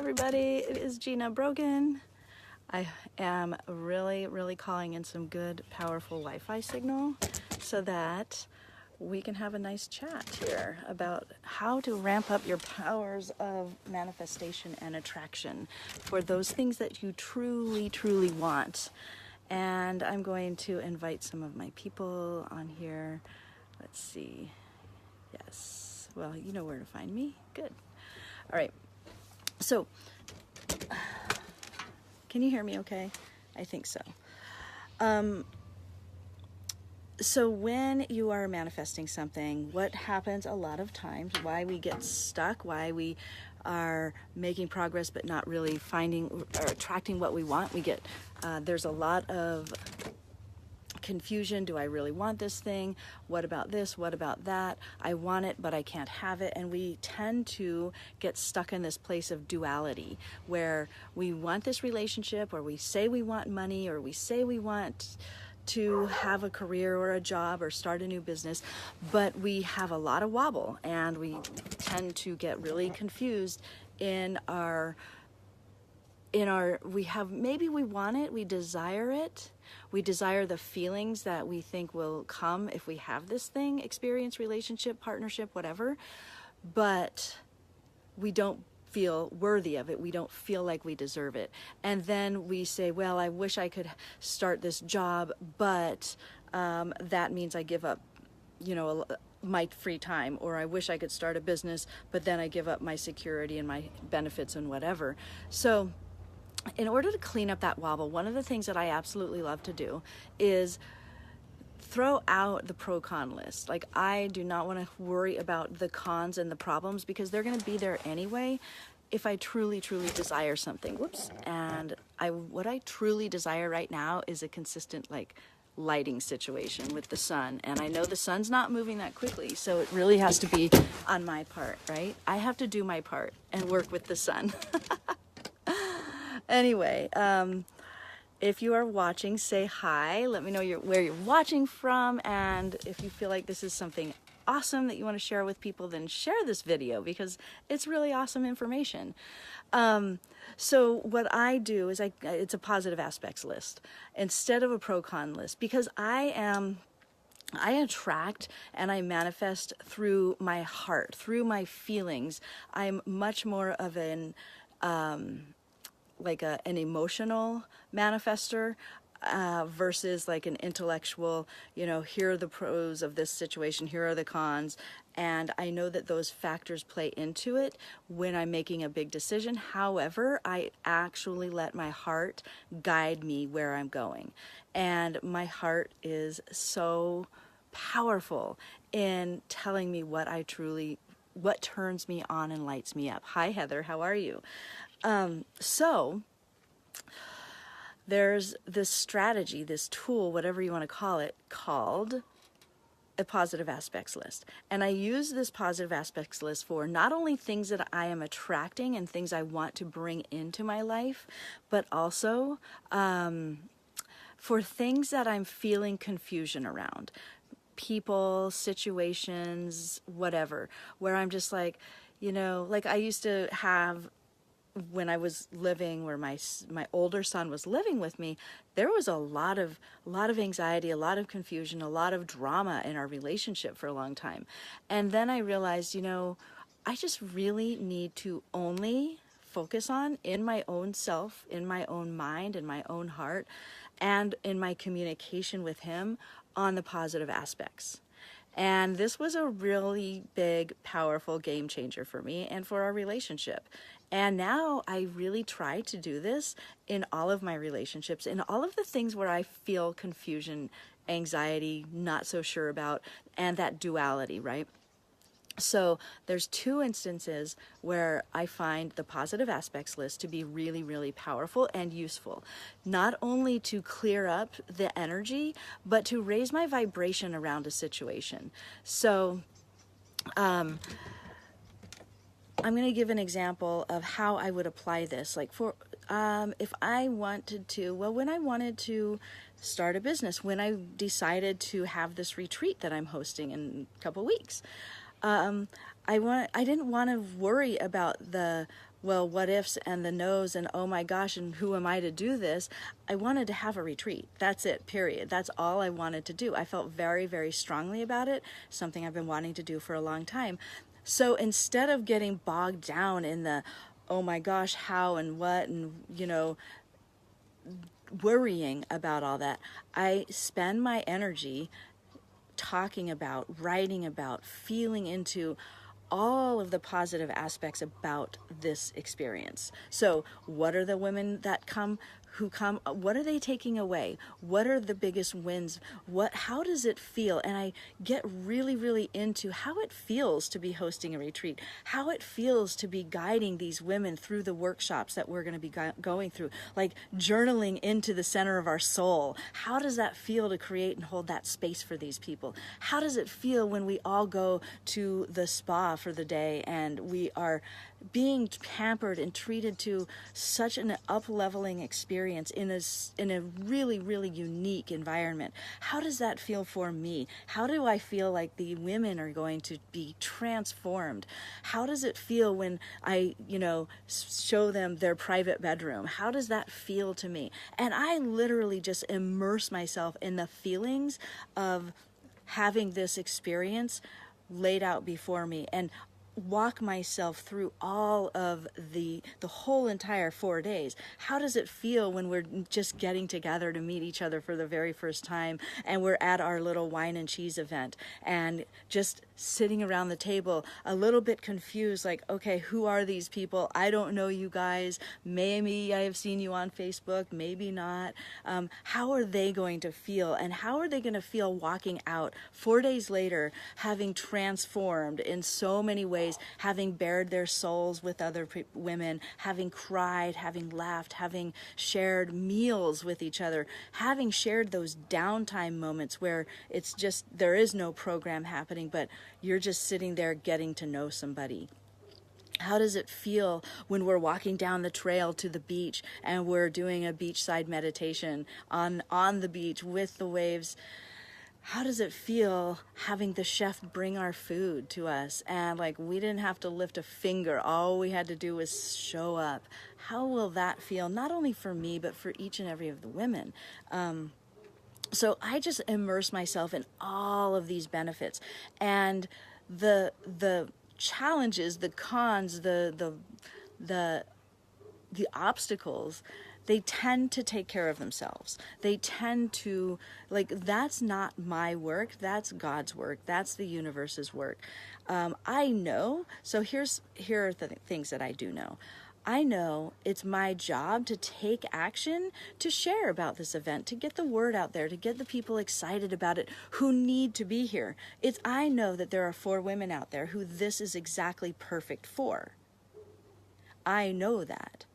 everybody, it is Gina Brogan. I am really calling in some good, powerful Wi-Fi signal so that we can have a nice chat here about how to ramp up your powers of manifestation and attraction for those things that you truly want. And I'm going to invite some of my people on here. Let's see. Yes. Well, you know where to find me. Good. All right. So, can you hear me okay? I think so. So when you are manifesting something, what happens a lot of times, why we get stuck, why we are making progress but not really finding or attracting what we want, there's a lot of confusion. Do I really want this thing? What about this? What about that? I want it, but I can't have it. And we tend to get stuck in this place of duality where we want this relationship, or we say we want money, or we say we want to have a career or a job or start a new business, but we have a lot of wobble and we tend to get really confused maybe we want it, we desire it, we desire the feelings that we think will come if we have this thing, experience, relationship, partnership, whatever, but we don't feel worthy of it. We don't feel like we deserve it. And then we say, well, I wish I could start this job, but that means I give up, my free time, or I wish I could start a business, but then I give up my security and my benefits and whatever. So in order to clean up that wobble, one of the things that I absolutely love to do is throw out the pro-con list. Like, I do not want to worry about the cons and the problems because they're going to be there anyway if I truly desire something. And what I truly desire right now is a consistent, lighting situation with the sun. And I know the sun's not moving that quickly, so it really has to be on my part, right? I have to do my part and work with the sun. Anyway, if you are watching, say hi. Let me know where you're watching from, and if you feel like this is something awesome that you want to share with people, then share this video because it's really awesome information. So what I do is it's a positive aspects list instead of a pro-con list, because I attract and I manifest through my heart, through my feelings. I'm much more of an emotional manifester versus like an intellectual, here are the pros of this situation, here are the cons. And I know that those factors play into it when I'm making a big decision. However, I actually let my heart guide me where I'm going. And my heart is so powerful in telling me what turns me on and lights me up. Hi, Heather, how are you? So there's this strategy, this tool, whatever you want to call it, called a positive aspects list. And I use this positive aspects list for not only things that I am attracting and things I want to bring into my life, but also for things that I'm feeling confusion around. People, situations, whatever, where I'm just like I used to have when I was living where my older son was living with me, there was a lot of anxiety, a lot of confusion, a lot of drama in our relationship for a long time. And then I realized, I just really need to only focus on in my own self, in my own mind, in my own heart, and in my communication with him on the positive aspects. And this was a really big, powerful game changer for me and for our relationship. And now I really try to do this in all of my relationships, in all of the things where I feel confusion, anxiety, not so sure about, and that duality, right? So there's two instances where I find the positive aspects list to be really powerful and useful, not only to clear up the energy, but to raise my vibration around a situation. So I'm going to give an example of how I would apply this. Like if I wanted to, when I wanted to start a business, when I decided to have this retreat that I'm hosting in a couple weeks, I didn't want to worry about well, what ifs and the no's and oh my gosh, and who am I to do this? I wanted to have a retreat. That's it, period. That's all I wanted to do. I felt very, very strongly about it, something I've been wanting to do for a long time. So instead of getting bogged down in the, oh my gosh, how and what, and, worrying about all that, I spend my energy talking about, writing about, feeling into all of the positive aspects about this experience. So what are the women that come, what are they taking away? What are the biggest wins? How does it feel? And I get really, really into how it feels to be hosting a retreat, how it feels to be guiding these women through the workshops that we're going to be going through, like journaling into the center of our soul. How does that feel to create and hold that space for these people? How does it feel when we all go to the spa for the day and we are being pampered and treated to such an up-leveling experience in a really, really unique environment? How does that feel for me? How do I feel like the women are going to be transformed? How does it feel when I, show them their private bedroom? How does that feel to me? And I literally just immerse myself in the feelings of having this experience laid out before me, and walk myself through all of the whole entire 4 days. How does it feel when we're just getting together to meet each other for the very first time, and we're at our little wine and cheese event and just sitting around the table a little bit confused, like, okay, who are these people? I don't know you guys. Maybe I have seen you on Facebook, maybe not. How are they going to feel? And how are they going to feel walking out 4 days later, having transformed in so many ways, having bared their souls with other women, having cried, having laughed, having shared meals with each other, having shared those downtime moments where it's just, there is no program happening, but you're just sitting there getting to know somebody. How does it feel when we're walking down the trail to the beach and we're doing a beachside meditation on the beach with the waves? How does it feel having the chef bring our food to us and we didn't have to lift a finger, all we had to do was show up? How will that feel, not only for me but for each and every of the women? So I just immerse myself in all of these benefits, and the challenges, the cons, the obstacles, they tend to take care of themselves. They tend to, that's not my work, that's God's work, that's the universe's work. I know, so here are the things that I do know. I know it's my job to take action, to share about this event, to get the word out there, to get the people excited about it who need to be here. I know that there are 4 women out there who this is exactly perfect for. I know that.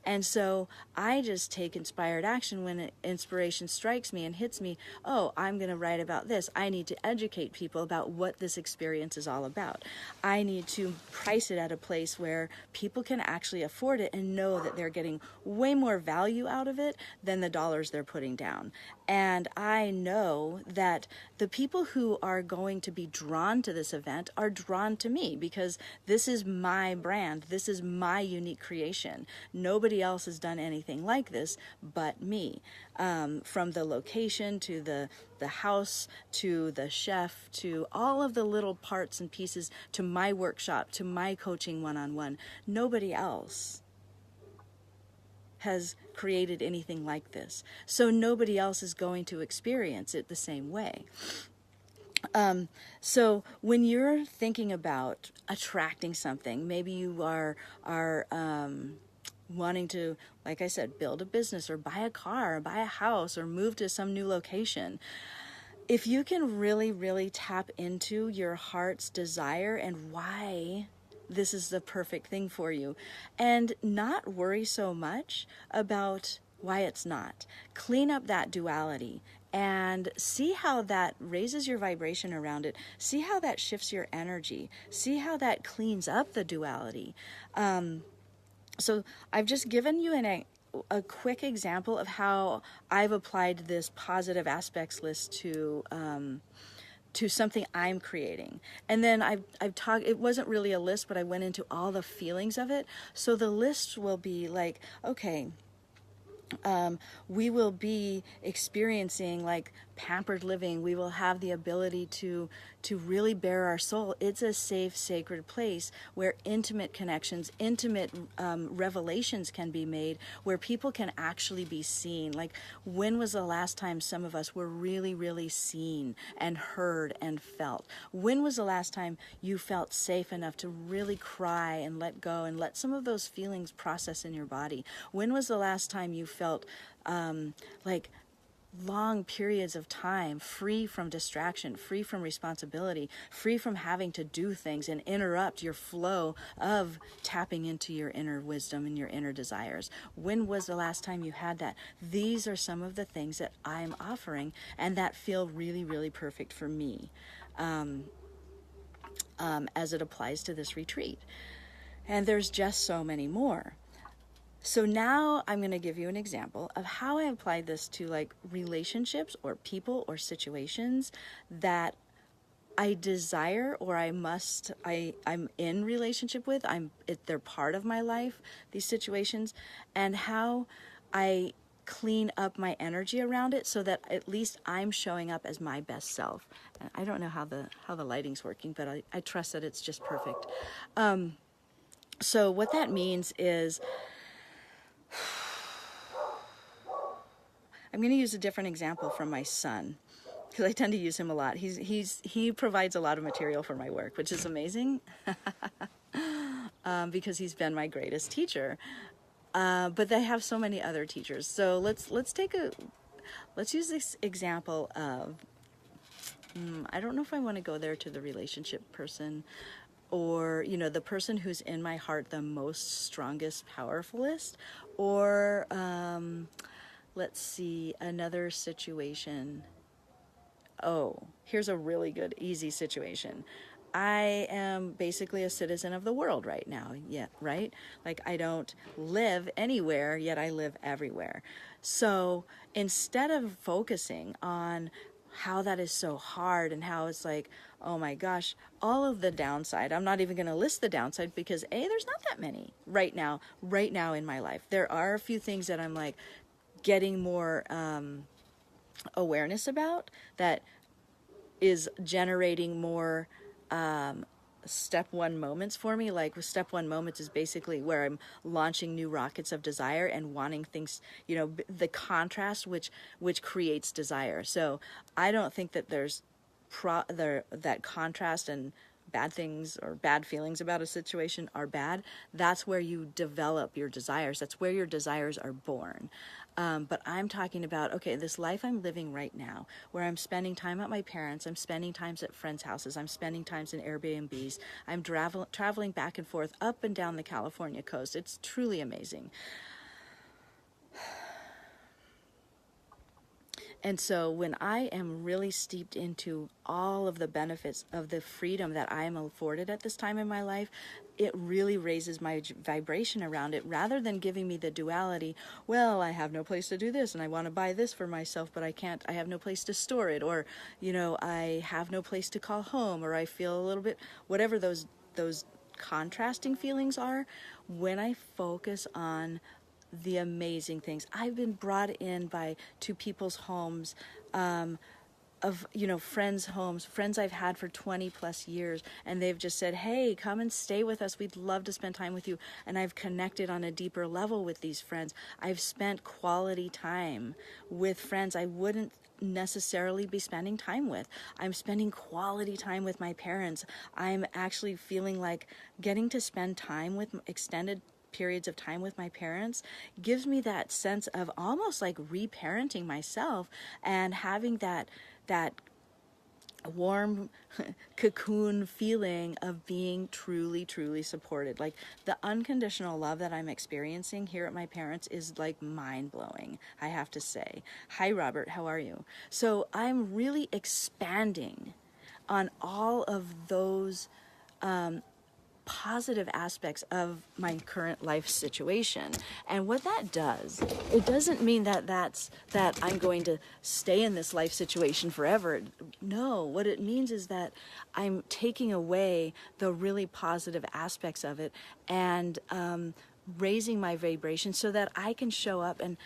And so I just take inspired action when inspiration strikes me and hits me. Oh, I'm going to write about this. I need to educate people about what this experience is all about. I need to price it at a place where people can actually afford it and know that they're getting way more value out of it than the dollars they're putting down. And I know that the people who are going to be drawn to this event are drawn to me because this is my brand. This is my unique creation. Nobody else has done anything like this but me. From the location to the house to the chef to all of the little parts and pieces to my workshop to my coaching one-on-one. Nobody else has created anything like this. So nobody else is going to experience it the same way. So when you're thinking about attracting something, maybe you are wanting to, like I said, build a business or buy a car or buy a house or move to some new location. If you can really, really tap into your heart's desire and why this is the perfect thing for you, and not worry so much about why it's not. Clean up that duality and see how that raises your vibration around it. See how that shifts your energy. See how that cleans up the duality. So I've just given you a quick example of how I've applied this positive aspects list to to something I'm creating. And then I've talked, it wasn't really a list, but I went into all the feelings of it. So the list will be like, okay, we will be experiencing like pampered living. We will have the ability to really bare our soul. It's a safe, sacred place where intimate connections, intimate revelations can be made, where people can actually be seen. Like, when was the last time some of us were really, really seen and heard and felt? When was the last time you felt safe enough to really cry and let go and let some of those feelings process in your body? When was the last time you felt like long periods of time free from distraction, free from responsibility, free from having to do things and interrupt your flow of tapping into your inner wisdom and your inner desires? When was the last time you had that? These are some of the things that I'm offering and that feel really, really perfect for me as it applies to this retreat. And there's just so many more. So now I'm going to give you an example of how I applied this to like relationships or people or situations that I desire or I'm in relationship with. They're part of my life, these situations, and how I clean up my energy around it so that at least I'm showing up as my best self. And I don't know how the lighting's working, but I trust that it's just perfect. So what that means is, I'm going to use a different example from my son, because I tend to use him a lot. He provides a lot of material for my work, which is amazing, because he's been my greatest teacher. But they have so many other teachers. So let's use this example of, I don't know if I want to go there to the relationship person, or, the person who's in my heart the most, strongest, powerfulest, or let's see, another situation. Oh, here's a really good, easy situation. I am basically a citizen of the world right now, right? Like, I don't live anywhere, yet I live everywhere. So instead of focusing on how that is so hard and how it's like, oh my gosh, all of the downside, I'm not even going to list the downside because there's not that many right now in my life. There are a few things that I'm like getting more awareness about, that is generating more step one moments for me. Like, step one moments is basically where I'm launching new rockets of desire and wanting things, the contrast which creates desire. So I don't think that there's that contrast and bad things or bad feelings about a situation are bad. That's where you develop your desires. That's where your desires are born. But I'm talking about, okay, this life I'm living right now, where I'm spending time at my parents', I'm spending times at friends' houses, I'm spending times in Airbnbs, I'm traveling back and forth up and down the California coast. It's truly amazing. And so when I am really steeped into all of the benefits of the freedom that I am afforded at this time in my life, it really raises my vibration around it, rather than giving me the duality, well, I have no place to do this and I want to buy this for myself, but I can't, I have no place to store it, or, I have no place to call home, or I feel a little bit, whatever those contrasting feelings are. When I focus on the amazing things, I've been brought in to people's homes, of friends' homes, friends I've had for 20 plus years, and they've just said, hey, come and stay with us, we'd love to spend time with you. And I've connected on a deeper level with these friends. I've spent quality time with friends I wouldn't necessarily be spending time with. I'm spending quality time with my parents. I'm actually feeling like getting to spend time with extended periods of time with my parents gives me that sense of almost like reparenting myself, and having that warm cocoon feeling of being truly, truly supported. Like, the unconditional love that I'm experiencing here at my parents is like mind-blowing, I have to say. Hi, Robert, how are you? So I'm really expanding on all of those positive aspects of my current life situation. And what that does, it doesn't mean that I'm going to stay in this life situation forever. No, what it means is that I'm taking away the really positive aspects of it and raising my vibration so that I can show up and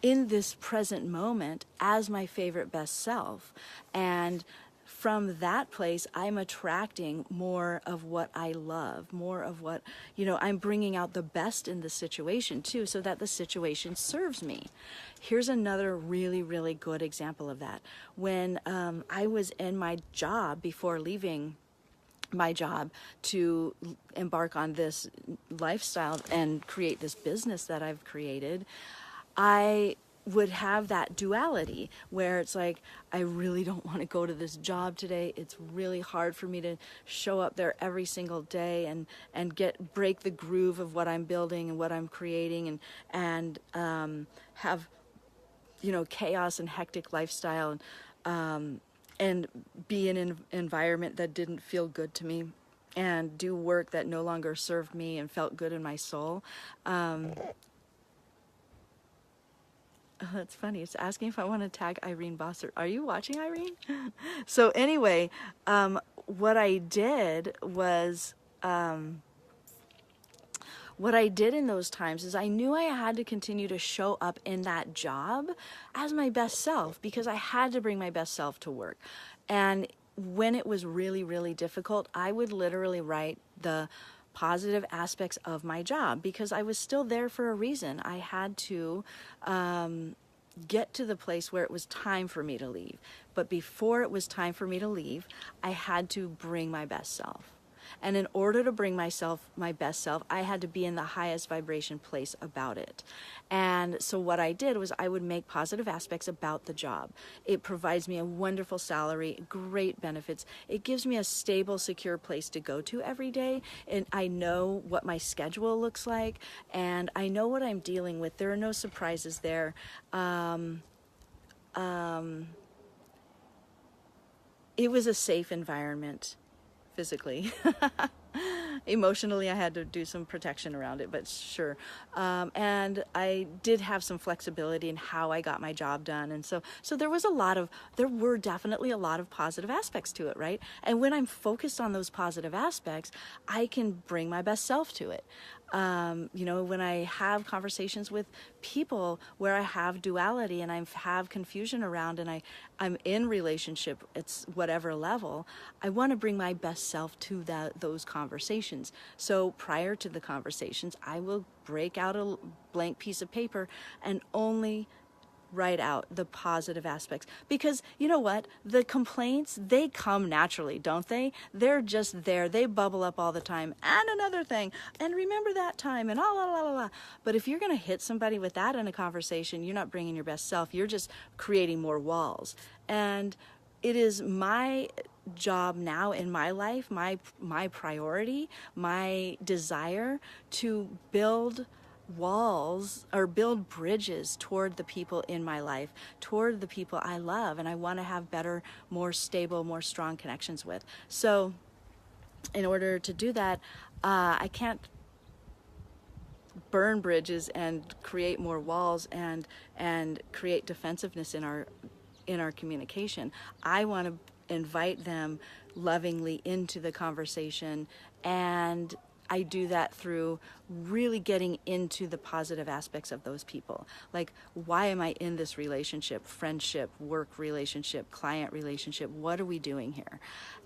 in this present moment as my favorite best self. And from that place, I'm attracting more of what I love, more of what, I'm bringing out the best in the situation too, so that the situation serves me. Here's another really, really good example of that. When I was in my job before leaving my job to embark on this lifestyle and create this business that I've created, I would have that duality where it's like, I really don't want to go to this job today. It's really hard for me to show up there every single day and break the groove of what I'm building and what I'm creating and have, chaos and hectic lifestyle and be in an environment that didn't feel good to me and do work that no longer served me and felt good in my soul. Oh, that's funny. It's asking if I want to tag Irene Bossert. Are you watching, Irene? So anyway, what I did was, what I did in those times is I knew I had to continue to show up in that job as my best self because I had to bring my best self to work. And when it was really, really difficult, I would literally write the positive aspects of my job because I was still there for a reason. I had to get to the place where it was time for me to leave. But before it was time for me to leave, I had to bring my best self. And in order to bring my best self, I had to be in the highest vibration place about it. And so what I did was I would make positive aspects about the job. It provides me a wonderful salary, great benefits. It gives me a stable, secure place to go to every day. And I know what my schedule looks like, and I know what I'm dealing with. There are no surprises there. It was a safe environment. Physically. Emotionally, I had to do some protection around it, but sure. And I did have some flexibility in how I got my job done. And so there were definitely a lot of positive aspects to it, right? And when I'm focused on those positive aspects, I can bring my best self to it. When I have conversations with people where I have duality and I have confusion around and I'm in relationship, it's whatever level, I want to bring my best self to those conversations. So prior to the conversations, I will break out a blank piece of paper and only write out the positive aspects, because you know what, the complaints, they come naturally, don't they? They're just there, they bubble up all the time, and another thing, and remember that time, and la. But if you're going to hit somebody with that in a conversation, you're not bringing your best self, you're just creating more walls. And it is my job now in my life, my priority, my desire to build walls or build bridges toward the people in my life, toward the people I love and I want to have better, more stable, more strong connections with. So in order to do that, I can't burn bridges and create more walls and create defensiveness in our communication. I want to invite them lovingly into the conversation, and I do that through really getting into the positive aspects of those people. Like, why am I in this relationship, friendship, work relationship, client relationship? What are we doing here?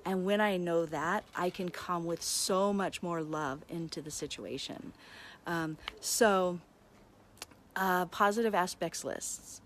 And when I know that, I can come with so much more love into the situation. Positive aspects lists.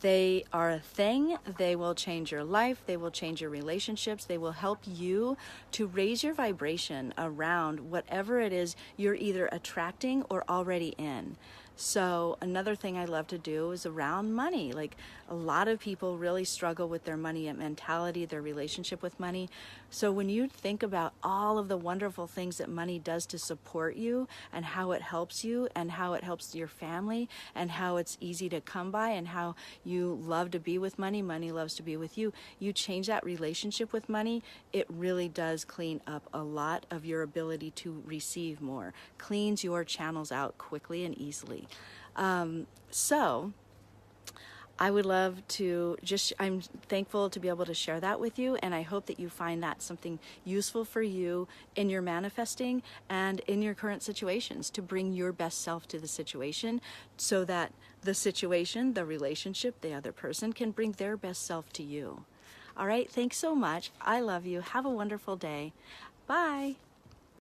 They are a thing. They will change your life. They will change your relationships. They will help you to raise your vibration around whatever it is you're either attracting or already in. So another thing I love to do is around money. Like, a lot of people really struggle with their money mentality, their relationship with money. So when you think about all of the wonderful things that money does to support you, and how it helps you, and how it helps your family, and how it's easy to come by, and how you love to be with money, money loves to be with you, you change that relationship with money, it really does clean up a lot of your ability to receive more, cleans your channels out quickly and easily. So I would love to I'm thankful to be able to share that with you, and I hope that you find that something useful for you in your manifesting and in your current situations, to bring your best self to the situation, so that the situation, the relationship, the other person can bring their best self to you. All right, thanks so much. I love you. Have a wonderful day. Bye.